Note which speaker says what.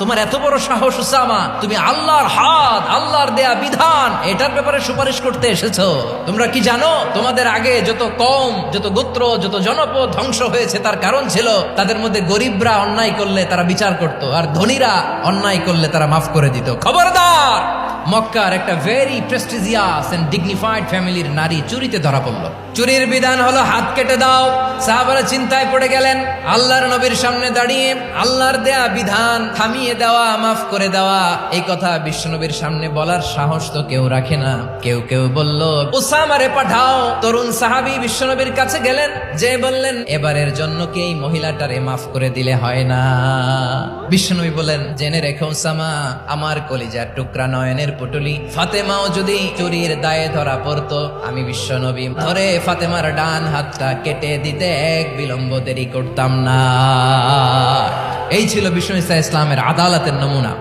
Speaker 1: তোমার এত বড় সাহস উসামা, তুমি আল্লাহর হাত, আল্লাহর দেয়া বিধান এটার ব্যাপারে সুপারিশ করতে এসেছো? তোমরা কি জানো তোমাদের আগে যত কওম, যত গোত্র, যত জনপদ ধ্বংস হয়েছে তার কারণ ছিল তাদের মধ্যে গরিবরা অন্যায় করলে তারা বিচার করত, আর ধনীরা অন্যায় করলে তারা মাফ করে দিত। খবরদার! মক্কার একটা ভেরি প্রেস্টিজিয়াস এন্ড ডিগনিফাইড ফ্যামিলির নারী চুরিতে ধরা পড়ল। চুরির বিধান হলো হাত কেটে দাও। সাহাবারা চিন্তায় পড়ে গেলেন। আল্লাহর নবীর সামনে দাঁড়িয়ে আল্লাহর দেয়া বিধান থামিয়ে দেওয়া, মাফ করে দেওয়া, এই কথা বিশ্বনবীর সামনে বলার সাহস তো কেউ রাখে না। কেউ কেউ বলল, উসামারে পাঠাও। তরুণ সাহাবী বিশ্বনবীর কাছে গেলেন, যে বললেন, এবারের জন্য কি এই মহিলাটারে মাফ করে দিলে হয় না? বিশ্বনবী বলেন, জেনে রেখো উসামা, আমার কলিজার টুকরা নয়নের পুটুলি ফাতেমাও যদি চুরির দায়ে ধরা পড়তো, আমি বিশ্বনবী ধরে ফাতেমার ডান হাতটা কেটে দিতে এক বিলম্ব দেরি করতাম না। এই ছিল বিষ্ণু ইসা ইসলামের আদালতের নমুনা।